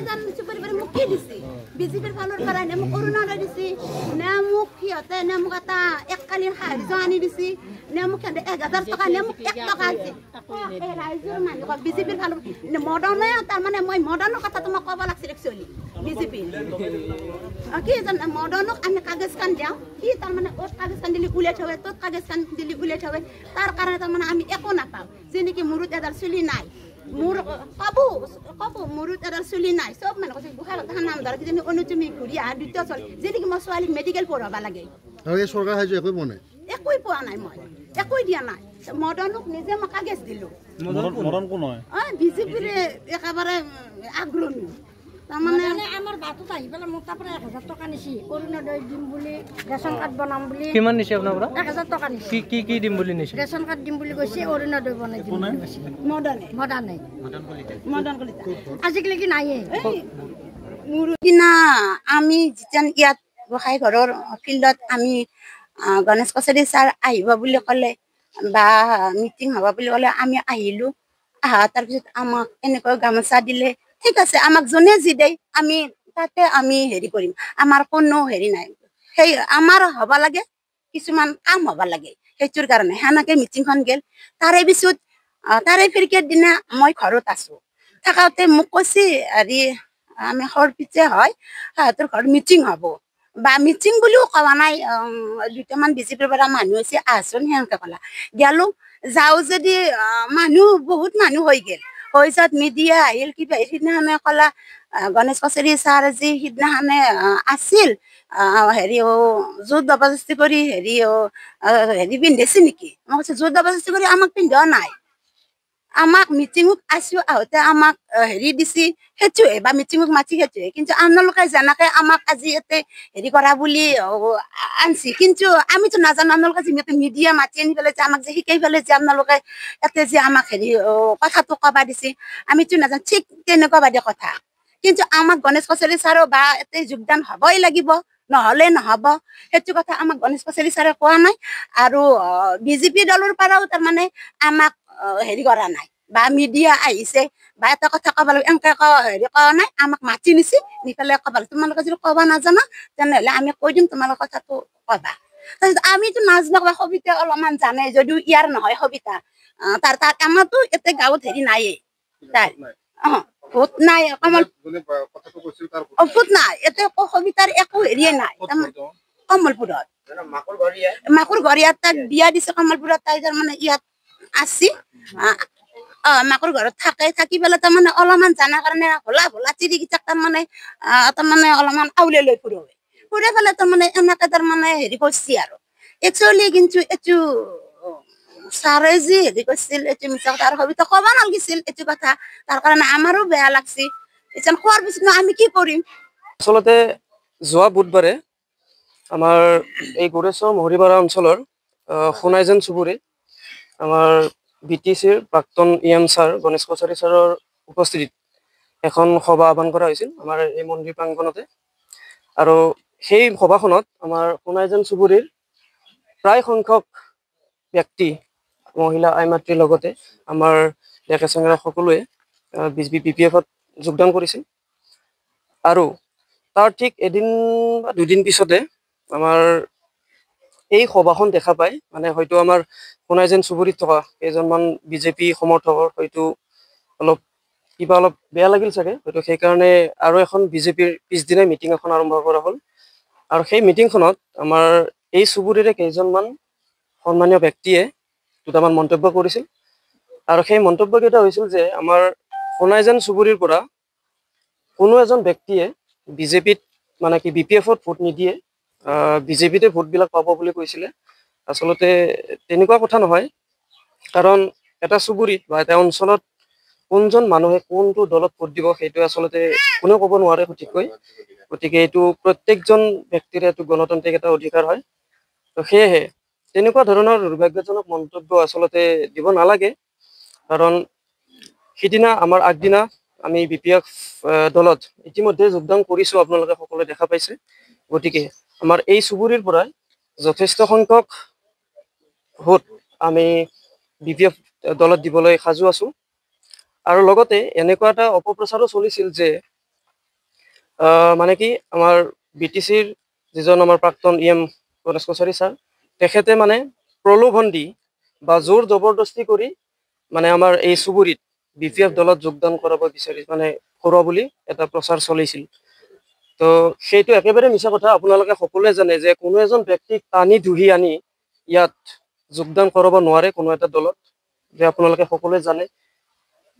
জান সুপাৰিবাৰে মোক কি দিছে বিজেপিৰ ফালৰ পৰা নে মোক অৰুণোদয় দিছে নে মোক সিহঁতে নে মোক এটা এককালীন সাহায্য আনি দিছে নে মোক 1000 টকা নে মোক 1 টকা আছে এই ৰাইজৰ মানুহক বিজেপিৰ ফালৰ মদনে তাৰ মানে মই মদনৰ কথা তোমাক ক'ব লাগছিল একচুৱেলি বিজেপি কি জান মদনক আমি কাগজ কান দিওঁ কি তাৰ মানে ওত কাগজ কান দিলি উলিয়াই থৱে তোত কাগজ কান দিলি উলিয়াই থৱে তাৰ কাৰণে তাৰ মানে আমি একো নাপাওঁ যেনেকি মুৰুত এডাল চুলি নাই মোৰ কবু মুৰুত এডাল চুলি নাই সব মানে কৈছে বুঢ়া কথা নাম ধৰা কিজানি অনুচুমি ঘূৰি আহা দ্বিতীয় চল যেনেকি মই ছোৱালীক মেডিকেল পঢ়াব লাগে আৰু এই চৰকাৰ সাহায্য একোই পোৱা নাই একোই পোৱা নাই মই একোই দিয়া নাই মদনক নিজে মই কাগজ দিলোঁ মদন কোন হয় বিজেপিৰ একেবাৰে আগ্ৰহী তাৰমানে আমাৰ বাটত আহি পেলাই মোক তাৰপৰা 1000 টকা নিছি অৰুণোদয় দিম বুলি ৰেচন কাৰ্ড বনাম বুলি কিমান নিছে আপোনাৰ পৰা 1000 টকা নিছি কি দিম বুলি নিছে ৰেচন কাৰ্ড দিম বুলি কৈছে অৰুণোদয় বনাই দিম বুলি কৈছে মদন কলিতা আজিলৈকে নাইয়ে মোৰ দিনা আমি যেতিয়া ইয়াত গোসাঁই ঘৰৰ ফিল্ডত আমি গণেশ কছাৰী ছাৰ আহিব বুলি ক'লে বা মিটিং হ'ব বুলি ক'লে আমি আহিলোঁ তাৰপিছত আমাক এনেকৈ গামোচা দিলে ঠিক আছে আমাক যোনে যি দেই আমি তাতে আমি হেৰি কৰিম আমাৰ কোনো হেৰি নাই সেই আমাৰ হ'ব লাগে কিছুমান কাম হ'ব লাগে সেইটোৰ কাৰণে সেনেকৈ মিটিংখন গ'ল তাৰে পিছত তাৰে ফিৰকেৰ দিনা মই ঘৰত আছোঁ থাকাতে মোক কৈছে হেৰি আমি সৰপিছে হয় সিহঁতৰ ঘৰত মিটিং হ'ব বা মিটিং বুলিও কোৱা নাই দুটামান বিজেপিৰ পৰা মানুহ আছে আহচোন সেনেকৈ ক'লা গ'লোঁ যাওঁ যদি মানুহ বহুত মানুহ হৈ গ'ল হৈ যাত মিডিয়া আহিল কিবা সিদিনাখনে ক'লা গণেশ কছাৰী ছাৰ যি সিদিনাখনে আছিল হেৰি জোৰ জবৰদস্তি কৰি হেৰি পিন্ধিছে নেকি মই কৈছোঁ জোৰ জবৰদস্তি কৰি আমাক পিন্ধোৱা নাই আমাক মিটিঙত আছোঁ আহোঁতে আমাক হেৰি দিছে সেইটোৱে বা মিটিঙত মাতি সেইটোৱে কিন্তু আপোনালোকে যেনেকৈ আমাক আজি ইয়াতে হেৰি কৰা বুলি আনছি কিন্তু আমিতো নাজানো আপোনালোকে যিহেতু মিডিয়া মাতি আনি পেলাই যে আমাক যে শিকাই পেলাই যে আপোনালোকে ইয়াতে যে আমাক হেৰি কথাটো ক'বা দিছে আমিতো নাজানো ঠিক তেনেকুৱা বাদে কথা কিন্তু আমাক গণেশ কছাৰী ছাৰো বা ইয়াতে যোগদান হ'বই লাগিব নহ'লে নহ'ব সেইটো কথা আমাক গণেশ কছাৰী ছাৰে কোৱা নাই আৰু বিজেপি দলৰ পৰাও তাৰমানে আমাক হেৰি কৰা নাই বা মিডিয়া আহিছে বা এটা কথা ক'ব লাগিব এনেকৈ হেৰি কোৱা নাই আমাক মাতি নিছে নি পেলাই ক'ব লাগিব তোমালোকে যদি ক'ব নাজানা তেনেহ'লে আমি কৈ দিম তোমালোকৰ কথাটো ক'বা তাৰপিছত আমিতো নাজানো বা সবিতা অলপমান জানে যদিও ইয়াৰ নহয় সবিতা তাৰ আমাৰতো এতিয়া গাঁৱত হেৰি নাইয়ে তাৰ ভোট নাই কমল ভোট নাই এতিয়া সবিতাৰ একো হেৰিয়ে নাই কমলপুৰত মাকুৰ ঘৰ ইয়াত তাক বিয়া দিছে কমলপুৰত তাই তাৰমানে ইয়াত আছে মাকুৰ ঘৰত থাকি পেলাই তাৰমানে অলপমান জানাৰ কাৰণে ভোলা চিৰিকেইটাক তাৰমানে অলপমান আউলে লৈ ফুৰে পেলাই তাৰমানে এনেকৈ তাৰমানে হেৰি কৰিছে আৰু একচুৱেলি কিন্তু এইটো ছাৰে যি হেৰি কৰিছিল এইটো মিছা কথা আৰু সবিতা ক'ব নালাগিছিল এইটো কথা তাৰ কাৰণে আমাৰো বেয়া লাগছে এতিয়া খোৱাৰ পিছত আমি কি কৰিম আচলতে যোৱা বুধবাৰে আমাৰ এই গোৰেশ্বৰ মহৰীপাৰা অঞ্চলৰ সোণাইজন চুবুৰী আমাৰ BTCৰ প্ৰাক্তন EM ছাৰ গণেশ কছাৰী ছাৰৰ উপস্থিতিত এখন সভা আহ্বান কৰা হৈছিল আমাৰ এই মন্দিৰ প্ৰাংগণতে আৰু সেই সভাখনত আমাৰ সোণাইজন চুবুৰীৰ প্ৰায় সংখ্যক ব্যক্তি মহিলা আইমাতৃৰ লগতে আমাৰ ডেকা চেঙৰা সকলোৱে BPF-ত যোগদান কৰিছিল আৰু তাৰ ঠিক এদিন বা দুদিন পিছতে আমাৰ এই সভাখন দেখা পায় মানে হয়তো আমাৰ সোণাইজন চুবুৰীত থকা কেইজনমান বিজেপি সমৰ্থকৰ হয়তো অলপ বেয়া লাগিল চাগে হয়তো সেইকাৰণে আৰু এখন বিজেপিৰ পিছদিনাই মিটিং এখন আৰম্ভ কৰা হ'ল আৰু সেই মিটিংখনত আমাৰ এই চুবুৰীৰে কেইজনমান সন্মানীয় ব্যক্তিয়ে দুটামান মন্তব্য কৰিছিল আৰু সেই মন্তব্যকেইটা হৈছিল যে আমাৰ সোণাইজন চুবুৰীৰ পৰা কোনো এজন ব্যক্তিয়ে বিজেপিত মানে কি BPF-ত ভোট নিদিয়ে বিজেপিতে ভোটবিলাক পাব বুলি কৈছিলে আচলতে তেনেকুৱা কথা নহয় কাৰণ এটা চুবুৰীত বা এটা অঞ্চলত কোনজন মানুহে কোনটো দলত ভোট দিব সেইটো আচলতে কোনেও ক'ব নোৱাৰে সঠিককৈ গতিকে এইটো প্ৰত্যেকজন ব্যক্তিৰে এইটো গণতান্ত্ৰিক এটা অধিকাৰ হয় তো সেয়েহে তেনেকুৱা ধৰণৰ দুৰ্ভাগ্যজনক মন্তব্য আচলতে দিব নালাগে কাৰণ সিদিনা আমাৰ আগদিনা আমি BPF দলত ইতিমধ্যে যোগদান কৰিছোঁ আপোনালোকে সকলোৱে দেখা পাইছে গতিকে আমাৰ এই চুবুৰীৰ পৰা যথেষ্ট সংখ্যক ভোট আমি BPF দলত দিবলৈ সাজু আছোঁ আৰু লগতে এনেকুৱা এটা অপপ্ৰচাৰো চলিছিল যে মানে কি আমাৰ BTCৰ যিজন আমাৰ প্ৰাক্তন EM গণেশ কছাৰী ছাৰ তেখেতে মানে প্ৰলোভন দি বা জোৰ জবৰদস্তি কৰি মানে আমাৰ এই চুবুৰীত BPF দলত যোগদান কৰাব বিচাৰি মানে কৰোৱা বুলি এটা প্ৰচাৰ চলিছিল। তো সেইটো একেবাৰে মিছা কথা। আপোনালোকে সকলোৱে জানে যে কোনো এজন ব্যক্তিক টানি ধুহি আনি ইয়াত যোগদান কৰাব নোৱাৰে কোনো এটা দলত, যে আপোনালোকে সকলোৱে জানে।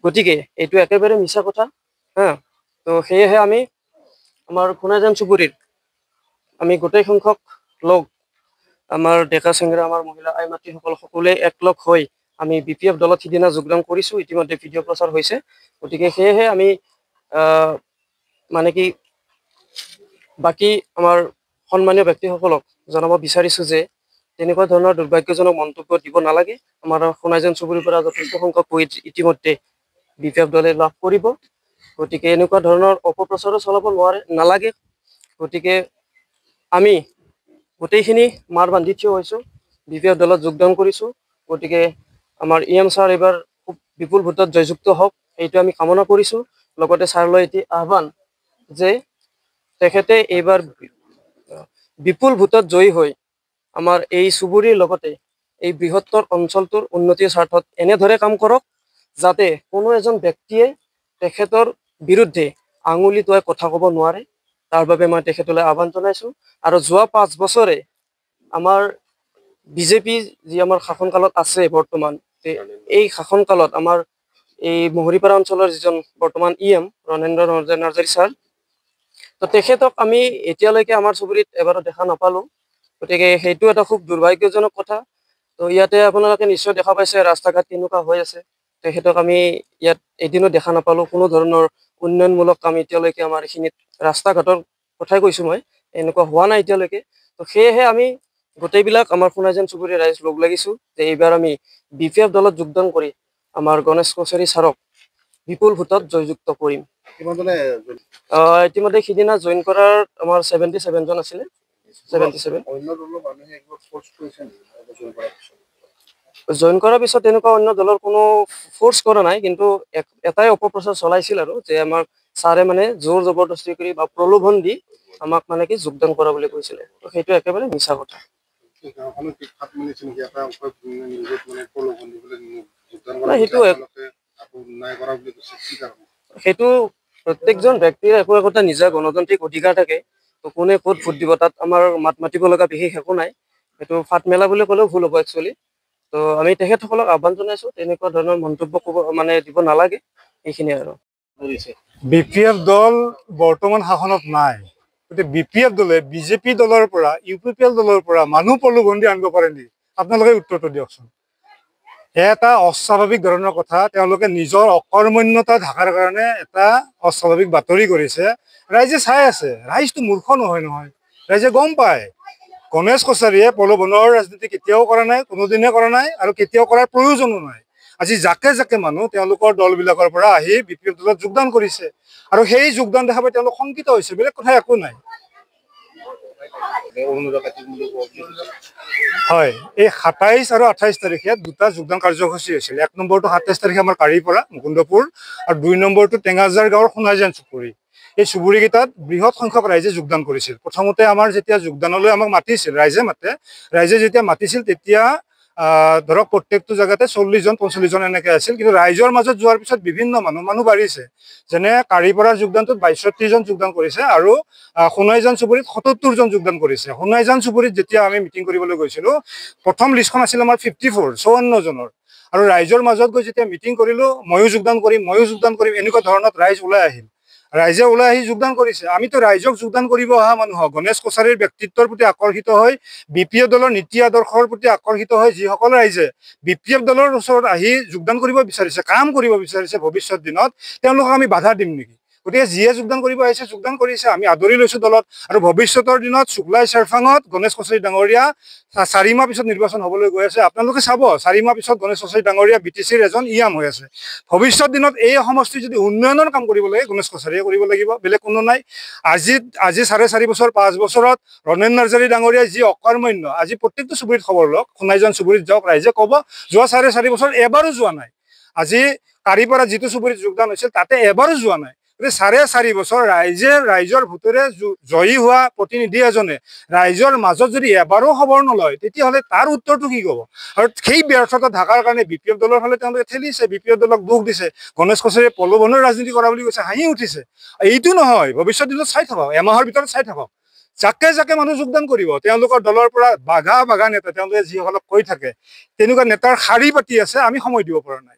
গতিকে এইটো একেবাৰে মিছা কথা। হা, তো সেয়েহে আমি আমাৰ খুনাইজান চুবুৰীৰ আমি গোটেই সংখ্যক লোক আমাৰ ডেকা চেংৰা আমাৰ মহিলা আই মাতৃসকল সকলোৱে একলগ হৈ আমি BPF দলত সিদিনা যোগদান কৰিছোঁ। ইতিমধ্যে ভিডিঅ' প্ৰচাৰ হৈছে। গতিকে সেয়েহে আমি মানে কি বাকী আমাৰ সন্মানীয় ব্যক্তিসকলক জনাব বিচাৰিছোঁ যে তেনেকুৱা ধৰণৰ দুৰ্ভাগ্যজনক মন্তব্য দিব নালাগে। আমাৰ খুনাইজান চুবুৰীৰ পৰা যথেষ্ট সংখ্যক ইতিমধ্যে BPF দলে লাভ কৰিব। গতিকে এনেকুৱা ধৰণৰ অপপ্ৰচাৰো চলাব নালাগে। গতিকে আমি গোটেইখিনি মাৰ বান্ধি থিয় হৈছোঁ, BPF দলত যোগদান কৰিছোঁ। গতিকে আমাৰ EM ছাৰ এইবাৰ খুব বিপুল ভোটত জয়যুক্ত হওক, এইটো আমি কামনা কৰিছোঁ। লগতে ছাৰলৈ এটি আহ্বান যে তেখেতে এইবাৰ বিপুল ভোটত জয়ী হৈ আমাৰ এই চুবুৰীৰ লগতে এই বৃহত্তৰ অঞ্চলটোৰ উন্নতিৰ স্বাৰ্থত এনেদৰে কাম কৰক যাতে কোনো এজন ব্যক্তিয়ে তেখেতৰ বিৰুদ্ধে আঙুলি তোৱাই কথা ক'ব নোৱাৰে। তাৰ বাবে মই তেখেতলৈ আহ্বান জনাইছোঁ। আৰু যোৱা 5 বছৰে আমাৰ BJP যি আমাৰ শাসনকালত আছে বৰ্তমান, এই শাসনকালত আমাৰ এই মহৰীপাৰা অঞ্চলৰ যিজন বৰ্তমান EM ৰণেন্দ্ৰ নাৰ্জাৰী ছাৰ, তো তেখেতক আমি এতিয়ালৈকে আমাৰ চুবুৰীত এবাৰো দেখা নাপালোঁ। গতিকে সেইটো এটা খুব দুৰ্ভাগ্যজনক কথা। তো ইয়াতে আপোনালোকে নিশ্চয় দেখা পাইছে ৰাস্তা ঘাট কেনেকুৱা হৈ আছে। তেখেতক আমি ইয়াত এদিনো দেখা নাপালোঁ। কোনো ধৰণৰ উন্নয়নমূলক কাম এতিয়ালৈকে আমাৰ এইখিনিত ৰাস্তা ঘাটৰ কথাই কৈছোঁ মই, এনেকুৱা হোৱা নাই এতিয়ালৈকে। তো সেয়েহে আমি গোটেইবিলাক আমাৰ খুনাইজান চুবুৰীৰ ৰাইজ লগ লাগিছোঁ যে এইবাৰ আমি BPF দলত যোগদান কৰি আমাৰ গণেশ কছাৰী ছাৰক বিপুল ভোটত জয়যুক্ত কৰিম। ইতিমধ্যে সিদিনা জইন কৰাৰ আমাৰ 77 জন আছিলে। 77 জইন কৰাৰ পিছত তেনেকুৱা অন্য দলৰ কোনো ফ'ৰ্চ কৰা নাই, কিন্তু এটাই অপপ্ৰচাৰ চলাইছিল আৰু যে আমাক ছাৰে মানে জোৰ জবৰদস্তি কৰি বা প্ৰলোভন দি আমাক মানে কি যোগদান কৰা বুলি কৈছিলে। তো সেইটো একেবাৰে মিছা কথা। সেইটো প্ৰত্যেকজন ব্যক্তিৰ একো নিজা গণতান্ত্ৰিক অধিকাৰ থাকে। তো কোনে ক'ত ভোট দিব তাত আমাৰ মাত মাতিব লগা বিশেষ একো নাই। সেইটো ফাট মেলা বুলি ক'লেও ভুল হ'ব একচুৱেলি। তো আমি তেখেতসকলক আহ্বান জনাইছোঁ তেনেকুৱা ধৰণৰ মন্তব্য ক'ব মানে দিব নালাগে। এইখিনি আৰু BPF দল বৰ্তমান শাসনত নাই। গতিকে BPF দলে BJP দলৰ পৰা UPPL দলৰ পৰা মানুহ প্ৰলোভন দি আনিব পাৰে নেকি? আপোনালোকে উত্তৰটো দিয়কচোন। এটা অস্বাভাৱিক ধৰণৰ কথা। তেওঁলোকে নিজৰ অকৰ্মণ্যতা ঢাকাৰ কাৰণে এটা অস্বাভাৱিক বাতৰি কৰিছে। ৰাইজে চাই আছে। ৰাইজটো মূৰ্খ নহয়। ৰাইজে গম পায় গণেশ কছাৰীয়ে প্ৰলোভনৰ ৰাজনীতি কেতিয়াও কৰা নাই, কোনোদিনে কৰা নাই আৰু কেতিয়াও কৰাৰ প্ৰয়োজনো নাই। আজি জাকে জাকে মানুহ তেওঁলোকৰ দলবিলাকৰ পৰা আহি BPF দলত যোগদান কৰিছে আৰু সেই যোগদান দেখা পাই তেওঁলোক শংকিত হৈছে। বেলেগ কথা একো নাই। হয়, এই 27 আৰু 28 তাৰিখে দুটা যোগদান কাৰ্যসূচী হৈছিল। 1 নম্বৰটো 27 তাৰিখে আমাৰ কাৰীৰ পৰা মুকুন্দপুৰ আৰু 2 নম্বৰটো টেঙাজাৰ গাঁৱৰ খুনাইজান চুবুৰী। এই চুবুৰীকেইটাত বৃহৎ সংখ্যক ৰাইজে যোগদান কৰিছিল। প্ৰথমতে আমাৰ যেতিয়া যোগদানলৈ আমাক মাতিছিল, ৰাইজে যেতিয়া মাতিছিল তেতিয়া ধৰক প্ৰত্যেকটো জেগাতে 40 জন 45 জন এনেকৈ আছিল। কিন্তু ৰাইজৰ মাজত যোৱাৰ পিছত বিভিন্ন মানুহ বাঢ়িছে। যেনে কাৰীৰ পৰা যোগদানটোত 22-23 জন যোগদান কৰিছে আৰু খুনাইজান চুবুৰীত 77 জন যোগদান কৰিছে। খুনাইজান চুবুৰীত যেতিয়া আমি মিটিং কৰিবলৈ গৈছিলোঁ, প্ৰথম লিষ্টখন আছিল আমাৰ 54 জনৰ। আৰু ৰাইজৰ মাজত গৈ যেতিয়া মিটিং কৰিলোঁ, ময়ো যোগদান কৰিম এনেকুৱা ধৰণত ৰাইজ ওলাই আহিল। ৰাইজে ওলাই আহি যোগদান কৰিছে। আমিতো ৰাইজক যোগদান কৰিব অহা মানুহ, গণেশ কছাৰীৰ ব্যক্তিত্বৰ প্ৰতি আকৰ্ষিত হৈ BPF দলৰ নীতি আদৰ্শৰ প্ৰতি আকৰ্ষিত হৈ যিসকল ৰাইজে BPF দলৰ ওচৰত আহি যোগদান কৰিব বিচাৰিছে, কাম কৰিব বিচাৰিছে ভৱিষ্যত দিনত, তেওঁলোকক আমি বাধা দিম নেকি? গতিকে যিয়ে যোগদান কৰিব আহিছে যোগদান কৰিছে, আমি আদৰি লৈছোঁ দলত। আৰু ভৱিষ্যতৰ দিনত শুক্লাই চেৰফাঙত গণেশ কছাৰী ডাঙৰীয়া 4 মাহ পিছত নিৰ্বাচন হ'বলৈ গৈ আছে। আপোনালোকে চাব 4 মাহ পিছত গণেশ কছাৰী ডাঙৰীয়া BTCৰ এজন EM হৈ আছে। ভৱিষ্যত দিনত এই সমষ্টি যদি উন্নয়নৰ কাম কৰিব লাগে গণেশ কছাৰীয়ে কৰিব লাগিব, বেলেগ কোনো নাই। আজি 4.5 বছৰ 5 বছৰত ৰণেন্দ্ৰ নাৰ্জাৰী ডাঙৰীয়াই যি অকৰ্মণ্য, আজি প্ৰত্যেকটো চুবুৰীত খবৰ লওক, খুনাইজান চুবুৰীত যাওক, ৰাইজে ক'ব যোৱা 4.5 বছৰ এবাৰো যোৱা নাই। আজি কাৰীৰ পৰা যিটো চুবুৰীত যোগদান হৈছিল তাতে এবাৰো যোৱা নাই। 4.5 বছৰ ৰাইজৰ ভোটেৰে জয়ী হোৱা প্ৰতিনিধি এজনে ৰাইজৰ মাজত যদি এবাৰো খবৰ নলয় তেতিয়াহ'লে তাৰ উত্তৰটো কি ক'ব আৰু সেই ব্যৰ্থতা ঢাকাৰ কাৰণে BPF দলৰ ফালে তেওঁলোকে ঠেলিছে BPF দলক দুখ দিছে গণেশ কছাৰীয়ে প্ৰলোভনৰ ৰাজনীতি কৰা বুলি কৈছে হাঁহি উঠিছে এইটো নহয় ভৱিষ্যত দিনত চাই থাকক এমাহৰ ভিতৰত চাই থাকক যাকে যাকে মানুহ যোগদান কৰিব তেওঁলোকৰ দলৰ পৰা বাঘা নেতা তেওঁলোকে যিসকলক কৈ থাকে তেনেকুৱা নেতাৰ শাৰী পাতি আছে আমি সময় দিব পৰা নাই